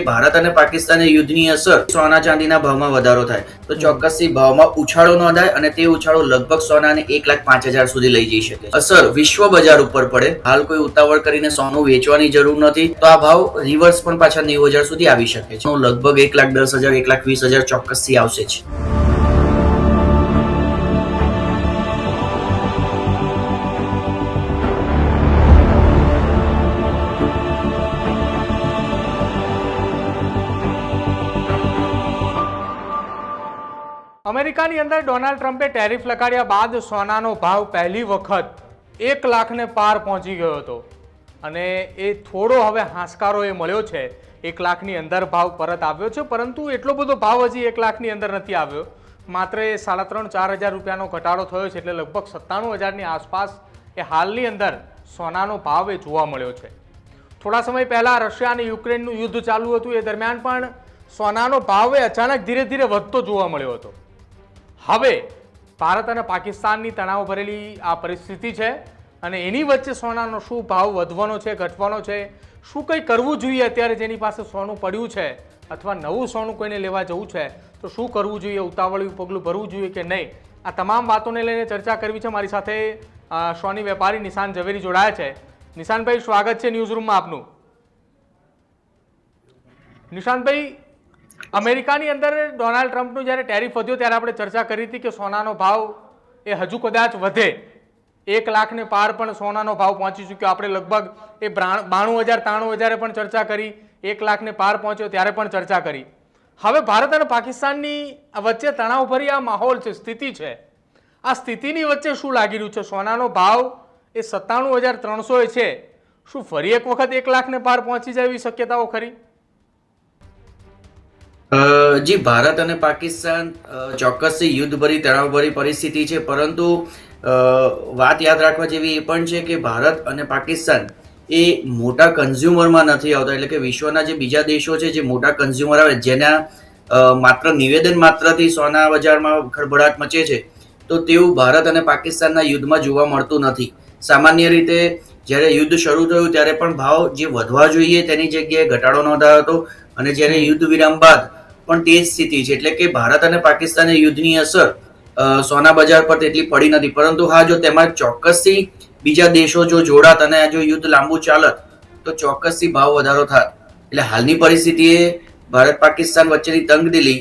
ભારત અને પાકિસ્તાનના યુદ્ધની અસર સોના ચાંદીના ભાવમાં વધારો થાય તો ચોક્કસથી ભાવમાં ઉછાળો નોંધાય અને તે ઉછાળો લગભગ સોનાને 1,05,000 સુધી લઈ જઈ શકે. અસર વિશ્વ બજાર ઉપર પડે. હાલ કોઈ ઉતાવળ કરીને સોનું વેચવાની જરૂર નથી, તો આ ભાવ રિવર્સ પણ પાછા 90,000 સુધી આવી શકે છે. લગભગ 1,10,000 1,20,000 ચોક્કસથી આવશે જ. અમેરિકાની અંદર ડોનાલ્ડ ટ્રમ્પે ટેરિફ લગાડ્યા બાદ સોનાનો ભાવ પહેલી વખત 1 લાખને પાર પહોંચી ગયો હતો અને એ થોડો હવે હાશકારો એ મળ્યો છે. 1 લાખની અંદર ભાવ પરત આવ્યો છે, પરંતુ એટલો બધો ભાવ હજી 1 લાખની અંદર નથી આવ્યો. માત્ર એ 3,500-4 હજાર રૂપિયાનો ઘટાડો થયો છે, એટલે લગભગ 97,000ની આસપાસ એ હાલની અંદર સોનાનો ભાવ એ જોવા મળ્યો છે. થોડા સમય પહેલા રશિયા અને યુક્રેનનું યુદ્ધ ચાલુ હતું, એ દરમિયાન પણ સોનાનો ભાવ એ અચાનક ધીરે ધીરે વધતો જોવા મળ્યો હતો. હવે ભારત અને પાકિસ્તાનની તણાવ ભરેલી આ પરિસ્થિતિ છે અને એની વચ્ચે સોનાનો શું ભાવ વધવાનો છે, ઘટવાનો છે, શું કંઈ કરવું જોઈએ અત્યારે જેની પાસે સોનું પડ્યું છે અથવા નવું સોનું કોઈને લેવા જવું છે તો શું કરવું જોઈએ, ઉતાવળિયું પગલું ભરવું જોઈએ કે નહીં, આ તમામ વાતોને લઈને ચર્ચા કરવી છે. મારી સાથે સોની વેપારી નિશાન ઝવેરી જોડાયા છે. નિશાનભાઈ, સ્વાગત છે ન્યૂઝરૂમમાં આપનું. નિશાનભાઈ, અમેરિકાની અંદર ડોનાલ્ડ ટ્રમ્પનું જ્યારે ટેરિફ વધ્યો ત્યારે આપણે ચર્ચા કરી હતી કે સોનાનો ભાવ એ હજુ કદાચ વધે. 1 લાખને પાર પણ સોનાનો ભાવ પહોંચી ચૂક્યો. આપણે લગભગ એ 92,000-93,000 પણ ચર્ચા કરી, 1 લાખને પાર પહોંચ્યો ત્યારે પણ ચર્ચા કરી. હવે ભારત અને પાકિસ્તાનની વચ્ચે તણાવભરી આ માહોલ છે, સ્થિતિ છે. આ સ્થિતિની વચ્ચે શું લાગી રહ્યું છે? સોનાનો ભાવ એ 97,300 છે, શું ફરી એક વખત 1 લાખને પાર પહોંચી જાય એવી શક્યતાઓ ખરી? જી, ભારત અને પાકિસ્તાન ચોક્કસથી યુદ્ધભરી તણાવભરી પરિસ્થિતિ છે, પરંતુ વાત યાદ રાખવા જેવી એ પણ છે કે ભારત અને પાકિસ્તાન એ મોટા કન્ઝ્યુમરમાં નથી આવતા. એટલે કે વિશ્વના જે બીજા દેશો છે જે મોટા કન્ઝ્યુમર આવે, જેના માત્ર નિવેદન માત્રથી સોના બજારમાં ખળભળાટ મચે છે, તો તેવું ભારત અને પાકિસ્તાનના યુદ્ધમાં જોવા મળતું નથી. સામાન્ય રીતે જ્યારે યુદ્ધ શરૂ થયું ત્યારે પણ ભાવ જે વધવા જોઈએ તેની જગ્યાએ ઘટાડો નોંધાયો હતો અને જ્યારે યુદ્ધ વિરામ બાદ પણ તે જ સ્થિતિ છે. એટલે કે ભારત અને પાકિસ્તાને યુદ્ધની અસર સોના બજાર પર તેટલી પડી નથી, પરંતુ હા, જો તેમાં ચોક્કસથી બીજા દેશો જો જોડાત અને જો યુદ્ધ લાંબુ ચાલત તો ચોક્કસથી ભાવ વધારો થાય. એટલે હાલની પરિસ્થિતિએ ભારત પાકિસ્તાન વચ્ચેની તંગદિલી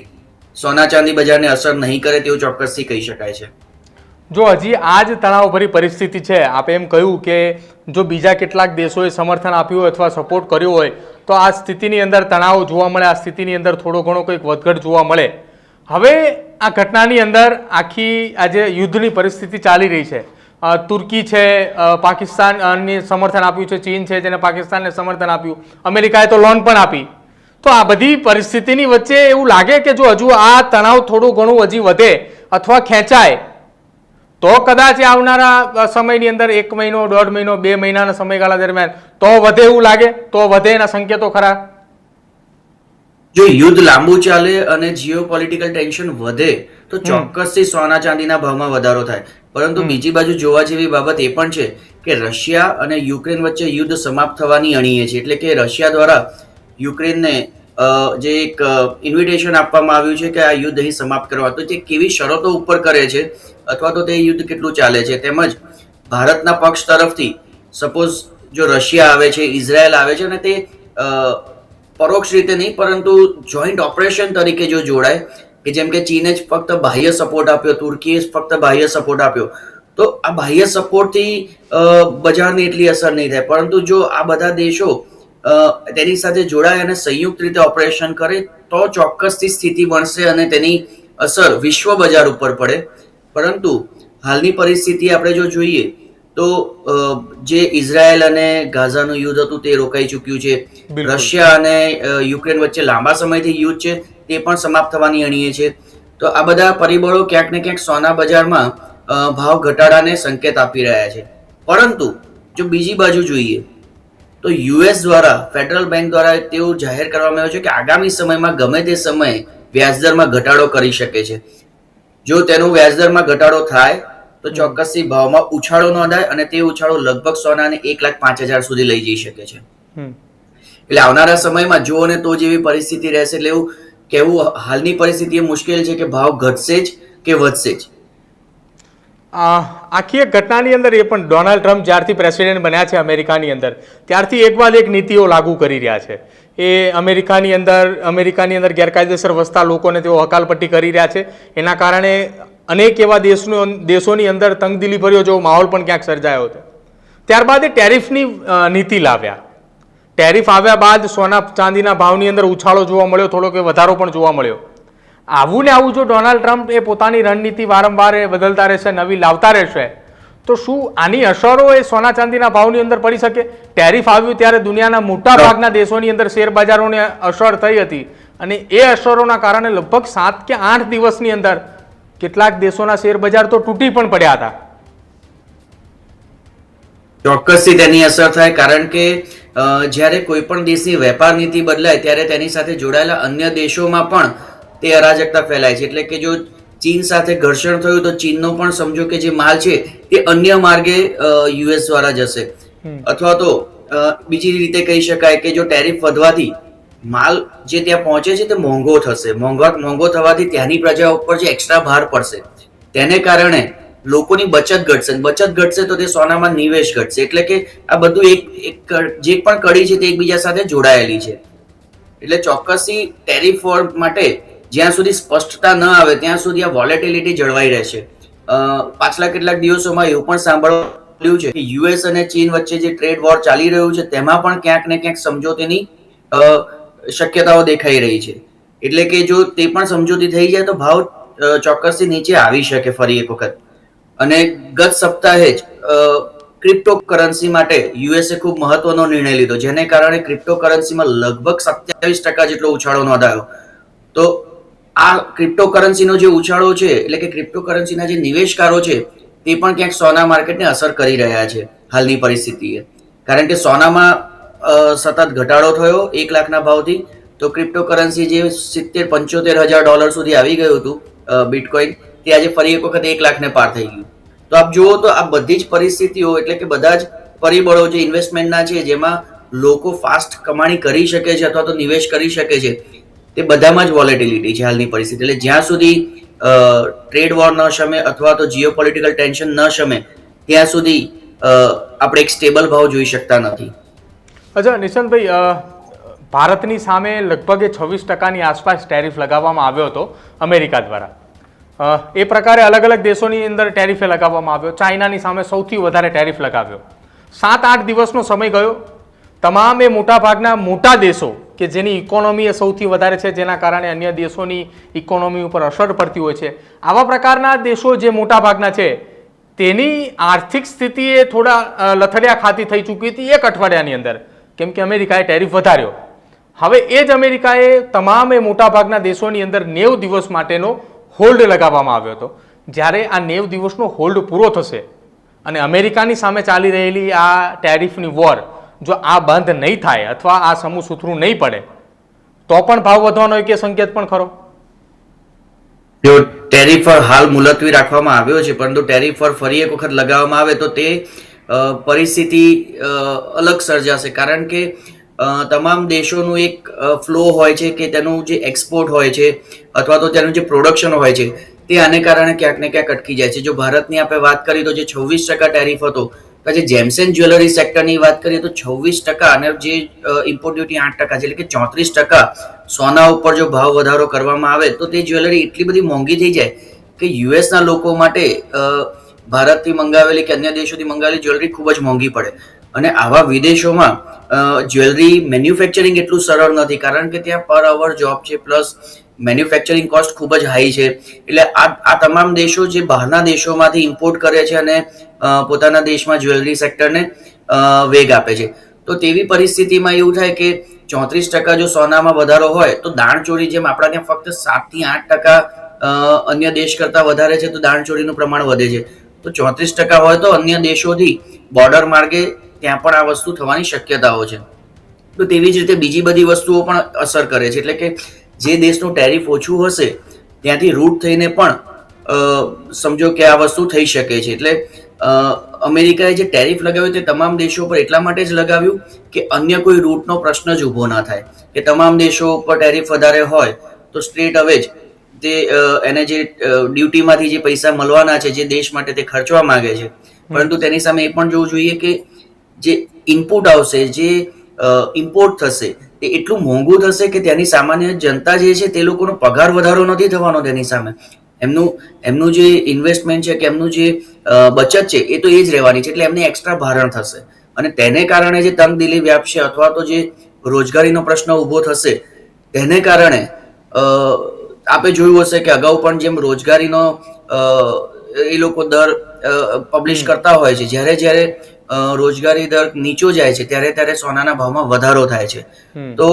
સોના ચાંદી બજારને અસર નહીં કરે તેવું ચોક્કસથી કહી શકાય છે. જો હજી આ જ તણાવભરી પરિસ્થિતિ છે, આપે એમ કહ્યું કે જો બીજા કેટલાક દેશોએ સમર્થન આપ્યું હોય અથવા સપોર્ટ કર્યો હોય તો આ સ્થિતિની અંદર તણાવ જોવા મળે, આ સ્થિતિની અંદર થોડો ઘણો કંઈક વધઘટ જોવા મળે. હવે આ ઘટનાની અંદર આખી આજે યુદ્ધની પરિસ્થિતિ ચાલી રહી છે. તુર્કી છે, પાકિસ્તાનને સમર્થન આપ્યું છે, ચીન છે જેને પાકિસ્તાનને સમર્થન આપ્યું, અમેરિકાએ તો લોન પણ આપી. તો આ બધી પરિસ્થિતિની વચ્ચે એવું લાગે કે જો હજુ આ તણાવ થોડું ઘણું હજી વધે અથવા ખેંચાય તો કદાચ આવનારા સમયની અંદર 1 મહિનો, 1.5 મહિનો, 2 મહિનાના સમયગાળા દરમિયાન તો વધે એવું લાગે, તો વધે એના સંકેતો ખરા? જો યુદ્ધ લાંબુ ચાલે અને જીઓપોલિટિકલ ટેન્શન વધે તો ચોક્કસથી સોના ચાંદીના ભાવમાં વધારો થાય. પરંતુ બીજી બાજુ જોવા જેવી બાબત એ પણ છે કે રશિયા અને યુક્રેન વચ્ચે યુદ્ધ સમાપ્ત થવાની અણીએ છે. એટલે કે રશિયા દ્વારા યુક્રેનને જે એક ઇન્વિટેશન આપવામાં આવ્યું છે કે આ યુદ્ધ અહીં સમાપ્ત કરવા, તો તે કેવી શરતો ઉપર કરે છે અથવા તો તે યુદ્ધ કેટલું ચાલે છે, તેમજ ભારતના પક્ષ તરફથી સપોઝ જો રશિયા આવે છે, ઇઝરાયલ આવે છે અને તે પરોક્ષ રીતે નહીં પરંતુ જોઈન્ટ ઓપરેશન તરીકે જો જોડાય, કે જેમ કે ચીને જ ફક્ત બાહ્ય સપોર્ટ આપ્યો, તુર્કીએ જ ફક્ત બાહ્ય સપોર્ટ આપ્યો, તો આ બાહ્ય સપોર્ટથી બજારને એટલી અસર નહીં થાય. પરંતુ જો આ બધા દેશો તેની સાથે જોડાય અને સંયુક્ત રીતે ઓપરેશન કરે તો ચોક્કસથી સ્થિતિ બનશે અને તેની અસર વિશ્વ બજાર ઉપર પડે. પરંતુ હાલની પરિસ્થિતિ આપણે જો જોઈએ તો જે ઇઝરાયલ અને ગાઝાનું યુદ્ધ હતું તે રોકાઈ ચૂક્યું છે. રશિયા અને યુક્રેન વચ્ચે લાંબા સમયથી યુદ્ધ છે તે પણ સમાપ્ત થવાની અણીએ છે. તો આ બધા પરિબળો ક્યાંક ને ક્યાંક સોના બજારમાં ભાવ ઘટાડાને સંકેત આપી રહ્યા છે. પરંતુ જો બીજી બાજુ જોઈએ તો યુએસ દ્વારા, ફેડરલ બેંક દ્વારા તેવું જાહેર કરવામાં આવ્યું છે કે આગામી સમયમાં ગમે તે સમયે વ્યાજદરમાં ઘટાડો કરી શકે છે. જો તેનો વ્યાજદરમાં ઘટાડો થાય તો ચોક્કસથી ભાવમાં ઉછાળો નોંધાય અને તે ઉછાળો લગભગ સોનાને 1,05,000 સુધી લઈ જઈ શકે છે. એટલે આવનારા સમયમાં જો ને તો જેવી પરિસ્થિતિ રહેશે, એટલે એવું કહેવું હાલની પરિસ્થિતિ એ મુશ્કેલ છે કે ભાવ ઘટશે જ કે વધશે જ. આખી એક ઘટનાની અંદર એ પણ ડોનાલ્ડ ટ્રમ્પ જ્યારથી પ્રેસિડેન્ટ બન્યા છે અમેરિકાની અંદર, ત્યારથી એક બાદ એક નીતિઓ લાગુ કરી રહ્યા છે. એ અમેરિકાની અંદર ગેરકાયદેસર વસતા લોકોને તેઓ હકાલપટ્ટી કરી રહ્યા છે. એના કારણે અનેક એવા દેશોની અંદર તંગદિલી ભર્યો જેવો માહોલ પણ ક્યાંક સર્જાયો હતો. ત્યારબાદ એ ટેરિફની નીતિ લાવ્યા. ટેરિફ આવ્યા બાદ સોના ચાંદીના ભાવની અંદર ઉછાળો જોવા મળ્યો, થોડો કે વધારો પણ જોવા મળ્યો. આવું ને આવું જો ડોનાલ્ડ ટ્રમ્પ એ પોતાની રણનીતિ વારંવાર બદલતા રહેશે, નવી લાવતા રહેશે, તો શું આની અસરો એ સોના ચાંદીના ભાવની અંદર પડી શકે? ટેરિફ આવ્યું ત્યારે દુનિયાના મોટા ભાગના દેશોની અંદર શેર બજારોને અસર થઈ હતી અને એ અસરોના કારણે લગભગ 7 કે 8 દિવસની અંદર કેટલાક દેશોના શેર બજાર તો તૂટી પણ પડ્યા હતા. ચોક્કસથી તેની અસર થાય, કારણ કે જ્યારે કોઈ પણ દેશની વેપાર નીતિ બદલાય ત્યારે તેની સાથે જોડાયેલા અન્ય દેશોમાં પણ તે અરાજકતા ફેલાય છે. એટલે કે જો ચીન સાથે ઘર્ષણ થયું તો ચીનનો પણ સમજો કે જે માલ છે તે અન્ય માર્ગે યુએસ દ્વારા જશે, અથવા તો બીજી રીતે કહી શકાય કે જો ટેરિફ વધવાથી માલ જે ત્યાં પહોંચે છે તે મોંઘો થશે. મોંઘો થવાથી ત્યાંની પ્રજા ઉપર જે એક્સ્ટ્રા ભાર પડશે તેને કારણે લોકોની બચત ઘટશે. બચત ઘટશે તો તે સોનામાં નિવેશ ઘટશે. એટલે કે આ બધું એક જે પણ કડી છે તે એકબીજા સાથે જોડાયેલી છે. એટલે ચોક્કસથી ટેરિફ વોર માટે જ્યાં સુધી સ્પષ્ટતા ન આવે ત્યાં સુધી આ વોલેટિલિટી જળવાઈ રહેશે. પાછલા કેટલાક દિવસોમાં એવું પણ સાંભળ્યું છે કે યુએસ અને ચીન વચ્ચે જે ટ્રેડ વોર ચાલી રહ્યું છે તેમાં પણ ક્યાંક ને ક્યાંક સમજૂતીની શક્યતાઓ દેખાઈ રહી છે. એટલે કે જો તે પણ સમજૂતી થઈ જાય તો ભાવ ચોક્કસથી નીચે આવી શકે ફરી એક વખત. અને ગત સપ્તાહે જ ક્રિપ્ટોકરન્સી માટે યુએસએ ખૂબ મહત્વનો નિર્ણય લીધો, જેને કારણે ક્રિપ્ટોકરન્સીમાં લગભગ 27% જેટલો ઉછાળો નોંધાયો. તો આ ક્રિપ્ટોકરન્સીનો જે ઉછાળો છે, એટલે કે ક્રિપ્ટોકરન્સીના જે નિવેશકારો છે તે પણ ક્યાંક સોના માર્કેટને અસર કરી રહ્યા છે હાલની પરિસ્થિતિએ. કારણ કે સોનામાં સતત ઘટાડો થયો 1 લાખના ભાવથી, તો ક્રિપ્ટોકરન્સી જે $70,000-75,000 સુધી આવી ગયું હતું બિટકોઇન, તે આજે ફરી એક વખત 1 લાખને પાર થઈ ગયું. તો આપ જુઓ તો આ બધી જ પરિસ્થિતિઓ, એટલે કે બધા જ પરિબળો જે ઇન્વેસ્ટમેન્ટના છે જેમાં લોકો ફાસ્ટ કમાણી કરી શકે છે અથવા તો નિવેશ કરી શકે છે, તે બધામાં જ વોલેટિલિટી છે હાલની પરિસ્થિતિ. એટલે જ્યાં સુધી ટ્રેડ વોર ન શમે અથવા તો જીઓપોલિટિકલ ટેન્શન ન શમે ત્યાં સુધી આપણે એક સ્ટેબલ ભાવ જોઈ શકતા નથી. અચ્છા નિશાંતભાઈ, ભારતની સામે લગભગ 26% આસપાસ ટેરિફ લગાવવામાં આવ્યો હતો અમેરિકા દ્વારા. એ પ્રકારે અલગ અલગ દેશોની અંદર ટેરિફે લગાવવામાં આવ્યો. ચાઇનાની સામે સૌથી વધારે ટેરિફ લગાવ્યો. 7-8 દિવસનો સમય ગયો. તમામ એ મોટાભાગના મોટા દેશો કે જેની ઇકોનોમી એ સૌથી વધારે છે, જેના કારણે અન્ય દેશોની ઇકોનોમી ઉપર અસર પડતી હોય છે, આવા પ્રકારના દેશો જે મોટાભાગના છે તેની આર્થિક સ્થિતિ એ થોડા લથડિયા ખાતી થઈ ચૂકી હતી 1 અઠવાડિયાની અંદર, કેમ કે અમેરિકાએ ટેરિફ વધાર્યો. હવે એ જ અમેરિકાએ તમામ એ મોટાભાગના દેશોની અંદર 90 દિવસ માટેનો હોલ્ડ લગાવવામાં આવ્યો હતો. જ્યારે આ 90 દિવસનો હોલ્ડ પૂરો થશે અને અમેરિકાની સામે ચાલી રહેલી આ ટેરિફની વોર જો આ બંધ નહીં થાય અથવા આ સમૂહ સૂત્રું નહીં પડે તો પણ ભાવ વધવાનો કે સંકેત પણ ખરો? જો ટેરિફ હાલ મુલતવી રાખવામાં આવ્યો છે, પરંતુ ટેરિફ ફરી એક વખત લગાવવામાં આવે તો તે પરિસ્થિતિ અલગ સર્જાશે. કારણ કે તમામ દેશોનું એક ફ્લો હોય છે કે તેનું જે એક્સપોર્ટ હોય છે અથવા તો તેનું જે પ્રોડક્શન હોય છે તે આને કારણે ક્યાંક ને ક્યાંક અટકી જાય છે. જો ભારતની આપણે વાત કરીએ તો જે 26% ટેરિફ હતો, પછી જેમ્સ એન્ડ જ્વેલરી સેક્ટરની વાત કરીએ તો 26% અને જે ઇમ્પોર્ટ ડ્યુટી 8%, એટલે કે 34% સોના ઉપર જો ભાવ વધારો કરવામાં આવે તો તે જ્વેલરી એટલી બધી મોંઘી થઈ જાય કે યુએસના લોકો માટે ભારતથી મંગાવેલી કે અન્ય દેશોથી મંગાવેલી જ્વેલરી ખૂબ જ મોંઘી પડે. અને આવા વિદેશોમાં જ્વેલરી મેન્યુફેક્ચરિંગ એટલું સરળ નથી, કારણ કે ત્યાં પર અવર જોબ છે, પ્લસ મેન્યુફેક્ચરિંગ કોસ્ટ ખૂબ જ હાઈ છે. એટલે આ તમામ દેશો જે બહારના દેશોમાંથી ઇમ્પોર્ટ કરે છે અને પોતાના દેશમાં જ્વેલરી સેક્ટરને વેગ આપે છે. તો તેવી પરિસ્થિતિમાં એવું થાય કે 34% જો સોનામાં વધારો હોય તો દાણચોરી, જેમ આપણા ત્યાં ફક્ત 7 થી 8% અન્ય દેશ કરતા વધારે છે તો દાણચોરીનું પ્રમાણ વધે છે, તો 34% હોય તો અન્ય દેશોથી બોર્ડર માર્ગે ત્યાં પણ આ વસ્તુ થવાની શક્યતાઓ છે. તો તેવી જ રીતે બીજી બધી વસ્તુઓ પણ અસર કરે છે. એટલે કે જે દેશનું ટેરિફ ઓછું હશે ત્યાંથી રૂટ થઈને પણ સમજો કે આ વસ્તુ થઈ શકે છે. એટલે અમેરિકાએ જે ટેરિફ લગાવ્યું તે તમામ દેશો પર એટલા માટે જ લગાવ્યું કે અન્ય કોઈ રૂટનો પ્રશ્ન જ ઊભો ના થાય, કે તમામ દેશો ઉપર ટેરિફ વધારે હોય તો સ્ટ્રેટ અવે જ તે એને જે ડ્યુટીમાંથી જે પૈસા મળવાના છે જે દેશ માટે તે ખર્ચવા માંગે છે, પરંતુ તેની સામે એ પણ જોવું જોઈએ કે જે ઇનપુટ આવશે, જે ઇમ્પોર્ટ થશે તે એટલું મોંઘું થશે કે ત્યાંની સામાન્ય જનતા જે છે તે લોકોનો પગાર વધારો નથી થવાનો, તેની સામે એમનું જે ઇન્વેસ્ટમેન્ટ છે કે એમનું જે બચત છે એ તો એ જ રહેવાની છે, એટલે એમને એક્સ્ટ્રા ભારણ થશે અને તેને કારણે જે તંગદિલી વ્યાપશે અથવા તો જે રોજગારીનો પ્રશ્ન ઊભો થશે તેને કારણે આપણે જોયું હશે કે અગાઉ પણ જેમ રોજગારીનો એ લોકો દર પબ્લિશ કરતા હોય છે, જ્યારે રોજગારી દર નીચો જાય છે ત્યારે સોનાના ભાવમાં વધારો થાય છે. તો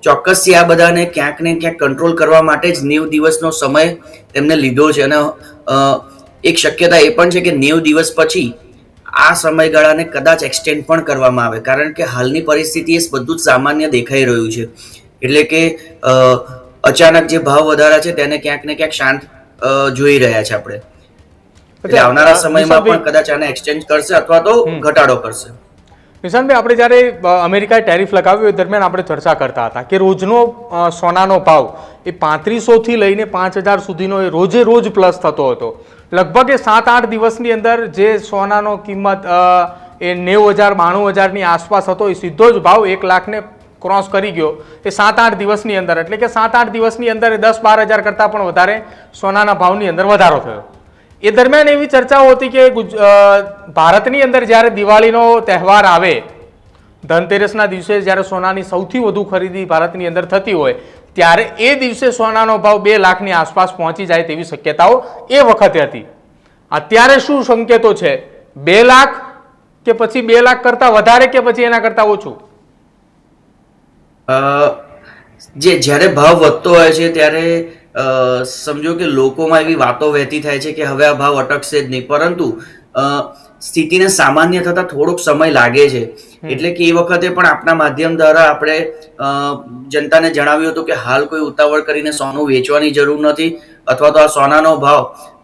ચોક્કસથી આ બધાને ક્યાંક ને ક્યાંક કંટ્રોલ કરવા માટે જ 90 દિવસનો સમય તેમને લીધો છે અને એક શક્યતા એ પણ છે કે 90 દિવસ પછી આ સમયગાળાને કદાચ એક્સટેન્ડ પણ કરવામાં આવે, કારણ કે હાલની પરિસ્થિતિ એ બધું જ સામાન્ય દેખાઈ રહ્યું છે. એટલે કે અચાનક જે ભાવ વધારા છે તેને ક્યાંક ને ક્યાંક શાંત જોઈ રહ્યા છે આપણે. એટલે આવનારા સમયમાં પણ કદાચ આને એક્સચેન્જ કરશે અથવા તો ઘટાડો કરશે. નિશાંતભાઈ, આપણે જ્યારે અમેરિકાએ ટેરિફ લગાવ્યું એ દરમિયાન આપણે ચર્ચા કરતા હતા કે રોજનો સોનાનો ભાવ એ 3500 થી લઈને 5000 સુધીનો એ રોજે રોજ પ્લસ થતો હતો. લગભગ એ 7-8 દિવસની અંદર જે સોનાનો કિંમત એ 90,000-92,000 ની આસપાસ હતો એ સીધો જ ભાવ 1 લાખને ક્રોસ કરી ગયો એ 7-8 દિવસની અંદર. એટલે કે 7-8 દિવસની અંદર 10-12 હજાર કરતાં પણ વધારે સોનાના ભાવની અંદર વધારો થયો. એ દરમિયાન એવી ચર્ચાઓ હતી કે ભારતની અંદર જ્યારે દિવાળીનો તહેવાર આવે, ધનતેરસના દિવસે જ્યારે સોનાની સૌથી વધુ ખરીદી ભારતની અંદર થતી હોય ત્યારે એ દિવસે સોનાનો ભાવ 2 લાખની આસપાસ પહોંચી જાય તેવી શક્યતાઓ એ વખતે હતી. અત્યારે શું સંકેતો છે? 2 લાખ કે પછી 2 લાખ કરતાં વધારે કે પછી એના કરતાં ઓછું? જ્યારે ભાવ વધતો હોય છે ત્યારે સમજો કે લોકોમાં એવી વાતો વહેતી થાય છે કે હવે આ ભાવ અટકશે જ નહીં, પરંતુ સ્થિતિને સામાન્ય થતા થોડોક સમય લાગે છે. એટલે કે એ વખતે પણ આપણા માધ્યમ દ્વારા આપણે જનતાને જણાવ્યું હતું કે હાલ કોઈ ઉતાવળ કરીને સોનું વેચવાની જરૂર નથી, અથવા તો આ સોનાનો ભાવ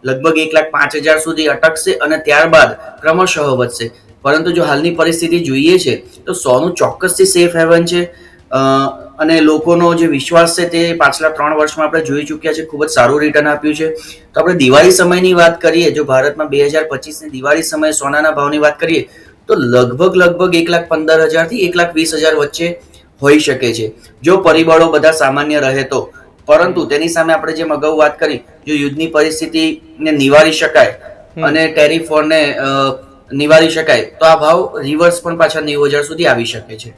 લગભગ 1,05,000 સુધી અટકશે અને ત્યારબાદ ક્રમશઃ વધશે. પરંતુ જો હાલની પરિસ્થિતિ જોઈએ છે તો સોનું ચોક્કસથી સેફ હેવન છે અને લોકોનો જે વિશ્વાસ છે તે પાછલા 3 વર્ષમાં આપણે જોઈ ચૂક્યા છે, ખૂબ જ સારું રિટર્ન આપ્યું છે. તો આપણે દિવાળી સમયની વાત કરીએ, જો ભારતમાં 2025ની દિવાળી સમયે સોનાના ભાવની વાત કરીએ તો લગભગ 1,15,000 થી 1,20,000 વચ્ચે હોઈ શકે છે, જો પરિબળો બધા સામાન્ય રહે તો. પરંતુ તેની સામે આપણે જેમ અગાઉ વાત કરી, જો યુદ્ધની પરિસ્થિતિને નિવારી શકાય અને ટેરિફ વોરને નિવારી શકાય તો આ ભાવ રિવર્સ પણ પાછા 90,000 સુધી આવી શકે છે.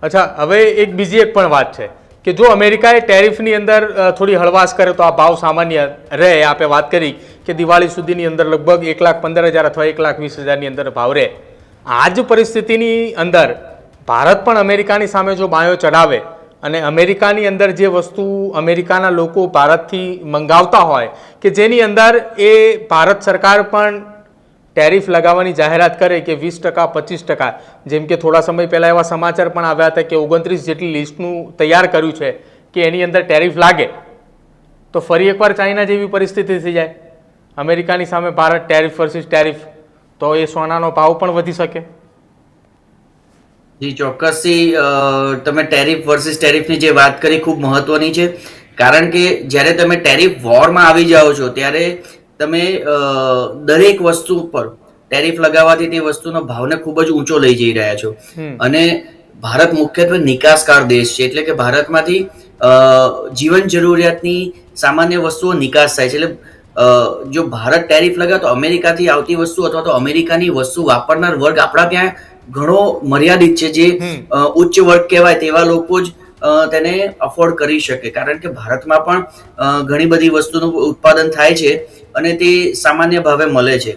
અચ્છા, હવે બીજી એક પણ વાત છે કે જો અમેરિકાએ ટેરિફની અંદર થોડી હળવાશ કરે તો આ ભાવ સામાન્ય રહે. આપણે વાત કરી કે દિવાળી સુધીની અંદર લગભગ 1,15,000 અથવા 1,20,000 ની અંદર ભાવ રહે. આ જ પરિસ્થિતિની અંદર ભારત પણ અમેરિકાની સામે જો બાયો ચડાવે અને અમેરિકાની અંદર જે વસ્તુ અમેરિકાના લોકો ભારતથી મંગાવતા હોય કે જેની અંદર એ ભારત સરકાર પણ ટેરિફ લગાવવાની જાહેરાત કરે કે 20%, 25%, જેમ કે થોડા સમય પહેલાં એવા સમાચાર પણ આવ્યા હતા કે 29 જેટલી લિસ્ટનું તૈયાર કર્યું છે કે એની અંદર ટેરિફ લાગે તો ફરી એકવાર ચાઇના જેવી પરિસ્થિતિ થઈ જાય, અમેરિકાની સામે ભારત ટેરિફ વર્સિસ ટેરિફ, તો એ સોનાનો ભાવ પણ વધી શકે. જી ચોક્કસથી તમે ટેરિફ વર્સિસ ટેરિફની જે વાત કરી ખૂબ મહત્વની છે, કારણ કે જ્યારે તમે ટેરિફ વોરમાં આવી જાઓ છો ત્યારે તમે દરેક વસ્તુ પર ટેરિફ લગાવવાથી તે વસ્તુનો ભાવને ખૂબ જ ઊંચો લઈ જઈ રહ્યા છો. અને ભારત મુખ્યત્વે નિકાસકાર દેશ છે, એટલે કે ભારતમાંથી જીવન જરૂરિયાતની સામાન્ય વસ્તુઓ નિકાસ થાય છે. એટલે જો ભારત ટેરિફ લગાવે તો અમેરિકાથી આવતી વસ્તુ અથવા તો અમેરિકાની વસ્તુ વાપરનાર વર્ગ આપણા ત્યાં ઘણો મર્યાદિત છે. જે ઉચ્ચ વર્ગ કહેવાય તેવા લોકો જ તેને અફોર્ડ કરી શકે, કારણ કે ભારતમાં પણ ઘણી બધી વસ્તુનું ઉત્પાદન થાય છે અને તે સામાન્ય ભાવે મળે છે.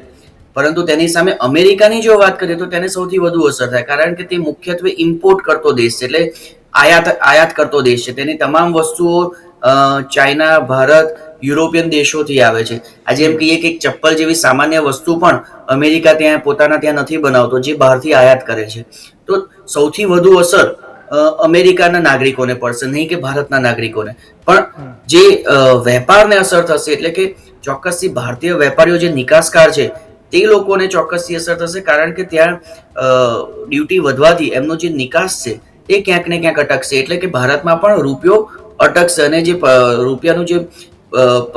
પરંતુ તેની સામે અમેરિકાની જો વાત કરીએ તો તેને સૌથી વધુ અસર થાય, કારણ કે તે મુખ્યત્વે ઇમ્પોર્ટ કરતો દેશ છે, એટલે આયાત કરતો દેશ છે. તેની તમામ વસ્તુઓ ચાઇના, ભારત, યુરોપિયન દેશોથી આવે છે. આજે એમ કહીએ કે એક ચપ્પલ જેવી સામાન્ય વસ્તુ પણ અમેરિકા પોતાના ત્યાં નથી બનાવતો, જે બહારથી આયાત કરે છે. તો સૌથી વધુ અસર અમેરિકાના નાગરિકોને પડશે, નહીં કે ભારતના નાગરિકોને. પણ જે વેપારને અસર થશે, એટલે કે ચોક્કસથી ભારતીય વેપારીઓ જે નિકાસકાર છે તે લોકોને ચોક્કસથી અસર થશે, કારણ કે ત્યાં ડ્યુટી વધવાથી એમનો જે નિકાસ છે એ ક્યાંક ને ક્યાંક અટકશે. એટલે કે ભારતમાં પણ રૂપિયો અટકશે અને જે રૂપિયાનું જે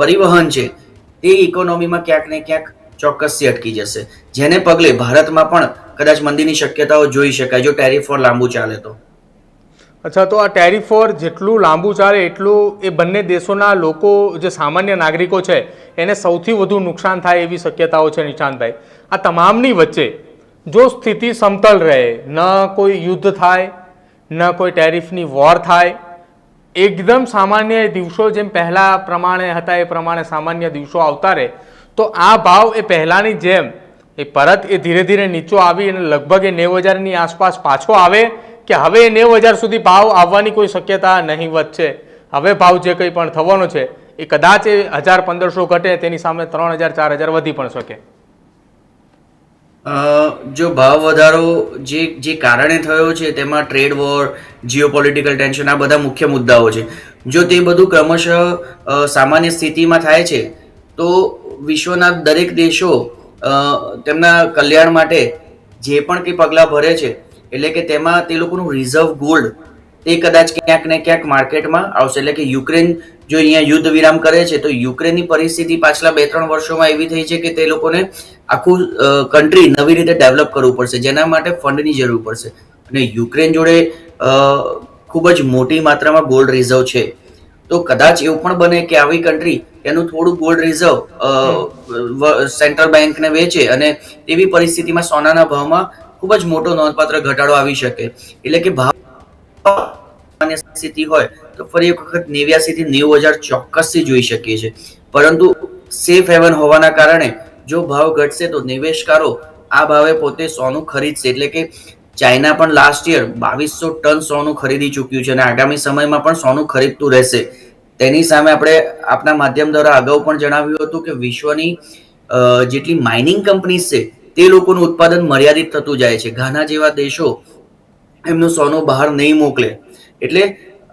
પરિવહન છે એ ઇકોનોમીમાં ક્યાંક ને ક્યાંક ચોક્કસથી અટકી જશે, જેને પગલે ભારતમાં પણ કદાચ મંદીની શક્યતાઓ જોઈ શકાય જો ટેરિફ વોર લાંબુ ચાલે તો. અચ્છા, તો આ ટેરિફ વોર જેટલું લાંબુ ચાલે એટલું એ બંને દેશોના લોકો, જે સામાન્ય નાગરિકો છે, એને સૌથી વધુ નુકસાન થાય એવી શક્યતાઓ છે. નિશાંતભાઈ, આ તમામની વચ્ચે જો સ્થિતિ સમતલ રહે, ન કોઈ યુદ્ધ થાય, ન કોઈ ટેરિફની વોર થાય, એકદમ સામાન્ય દિવસો જેમ પહેલા પ્રમાણે હતા એ પ્રમાણે સામાન્ય દિવસો આવતા રહે, તો આ ભાવ એ પહેલાની જેમ એ પરત એ ધીરે ધીરે નીચો આવી અને લગભગ એ 90,000ની આસપાસ પાછો આવે, કે હવે 90,000 સુધી ભાવ આવવાની કોઈ શક્યતા નહીવત છે? હવે ભાવ જે કંઈ પણ થવાનો છે એ કદાચ 1,000-1,500 ઘટે, તેની સામે 3,000-4,000 વધી પણ શકે. જો ભાવ વધારો જે કારણે થયો છે તેમાં ટ્રેડ વોર, જીઓપોલિટિકલ ટેન્શન, આ બધા મુખ્ય મુદ્દાઓ છે. જો તે બધું ક્રમશઃ સામાન્ય સ્થિતિમાં થાય છે તો વિશ્વના દરેક દેશો તેમના કલ્યાણ માટે જે પણ કંઈ પગલાં ભરે છે, એટલે કે તેમાં તે લોકોનું રિઝર્વ ગોલ્ડ તે કદાચ ક્યાંક ને ક્યાંક માર્કેટમાં આવશે. એટલે કે યુક્રેન જો અહીંયા યુદ્ધ વિરામ કરે છે તો યુક્રેનની પરિસ્થિતિ પાછલા 2-3 વર્ષોમાં એવી થઈ છે કે તે લોકોને આખું કન્ટ્રી નવી રીતે ડેવલપ કરવું પડશે, જેના માટે ફંડની જરૂર પડશે. અને યુક્રેન જોડે ખૂબ જ મોટી માત્રામાં ગોલ્ડ રિઝર્વ છે, તો કદાચ એવું પણ બને કે આવી કન્ટ્રી એનું થોડું ગોલ્ડ રિઝર્વ સેન્ટ્રલ બેંકને વેચે અને એવી પરિસ્થિતિમાં સોનાના ભાવમાં ખૂબ જ મોટો નોંધપાત્ર ઘટાડો આવી શકે. એટલે કે ભાવ સ્થિતિ હોય તો ફરી એક વખત 89 થી 90,000 ચોક્કસથી જોઈ શકીએ છીએ. પરંતુ સેફ હેવન હોવાના કારણે જો ભાવ ઘટશે તો નિવેશકારો આ ભાવે પોતે સોનું ખરીદશે. એટલે કે ચાઇના પણ લાસ્ટ યર 2200 ટન સોનું ખરીદી ચૂક્યું છે અને આગામી સમયમાં પણ સોનું ખરીદતું રહેશે. તેની સામે આપણે આપના માધ્યમ દ્વારા અગાઉ પણ જણાવ્યું હતું કે વિશ્વની જેટલી માઇનિંગ કંપનીઝ છે તે લોકોનું ઉત્પાદન મર્યાદિત થતું જાય છે. ઘાના જેવા દેશો એમનું સોનું બહાર નહીં મોકલે. એટલે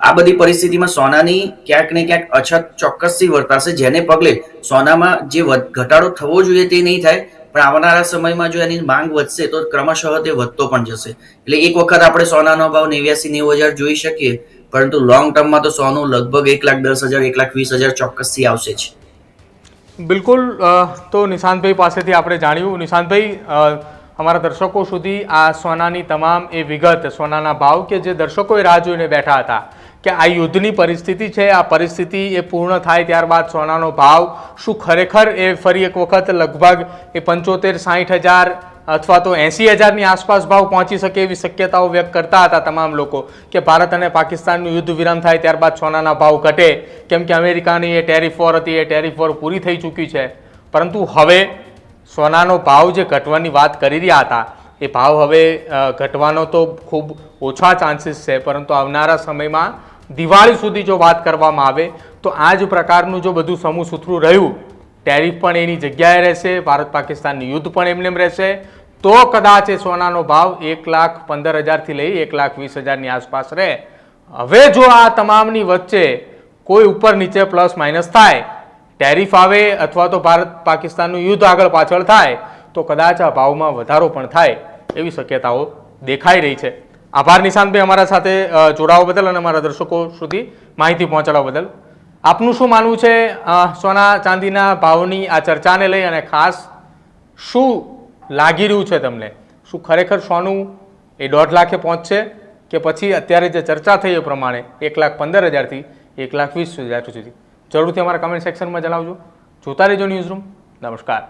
આ બધી પરિસ્થિતિમાં સોનાની ક્યાંક ને ક્યાંક અછત ચોક્કસથી વર્તાશે, જેને પગલે સોનામાં જે ઘટાડો થવો જોઈએ તે નહીં થાય, પણ આવનારા સમયમાં જો એની માંગ વધશે તો ક્રમશઃ તે વધતો પણ જશે. એટલે એક વખત આપણે સોનાનો ભાવ 89-90,000 જોઈ શકીએ, પરંતુ લોંગ ટર્મમાં તો સોનું લગભગ 1,10,000, 1,20,000 ચોક્કસથી આવશે જ. બિલકુલ. તો નિશાંતભાઈ પાસેથી આપણે જાણ્યું. નિશાંતભાઈ, અમારા દર્શકો સુધી આ સોનાની તમામ એ વિગત, સોનાના ભાવ કે જે દર્શકોએ રાહ જોઈને બેઠા હતા કે આ યુદ્ધની પરિસ્થિતિ છે, આ પરિસ્થિતિ એ પૂર્ણ થાય ત્યારબાદ સોનાનો ભાવ શું ખરેખર એ ફરી એક વખત લગભગ એ 75-60,000 અથવા તો 80,000ની આસપાસ ભાવ પહોંચી શકે એવી શક્યતાઓ વ્યક્ત કરતા હતા તમામ લોકો, કે ભારત અને પાકિસ્તાનનું યુદ્ધ વિરામ થાય ત્યારબાદ સોનાના ભાવ ઘટે, કેમ કે અમેરિકાની એ ટેરિફ વોર હતી, એ ટેરિફ વોર પૂરી થઈ ચૂકી છે. પરંતુ હવે સોનાનો ભાવ જે ઘટવાની વાત કરી રહ્યા હતા એ ભાવ હવે ઘટવાનો તો ખૂબ ઓછા ચાન્સીસ છે, પરંતુ આવનારા સમયમાં દિવાળી સુધી જો વાત કરવામાં આવે તો આ જ પ્રકારનું જો બધું સમૂહ સૂત્રું રહ્યું, ટેરિફ પણ એની જગ્યાએ રહેશે, ભારત પાકિસ્તાનનું યુદ્ધ પણ એમને રહેશે, તો કદાચ એ સોનાનો ભાવ 1,15,000થી લઈ 1,20,000ની આસપાસ રહે. હવે જો આ તમામની વચ્ચે કોઈ ઉપર નીચે પ્લસ માઇનસ થાય, ટેરિફ આવે અથવા તો ભારત પાકિસ્તાનનું યુદ્ધ આગળ પાછળ થાય, તો કદાચ આ ભાવમાં વધારો પણ થાય એવી શક્યતાઓ દેખાઈ રહી છે. આભાર નિશાંતભાઈ, અમારા સાથે જોડાવા બદલ અને અમારા દર્શકો સુધી માહિતી પહોંચાડવા બદલ. આપનું શું માનવું છે સોના ચાંદીના ભાવની આ ચર્ચાને લઈ, અને ખાસ શું લાગી રહ્યું છે તમને? શું ખરેખર સોનું એ 1.5 લાખે પહોંચશે કે પછી અત્યારે જે ચર્ચા થઈ એ પ્રમાણે 1,15,000થી 1,20,000 સુધી? જરૂરથી અમારા કમેન્ટ સેક્શનમાં જણાવજો. જોતા રહેજો ન્યૂઝરૂમ. નમસ્કાર.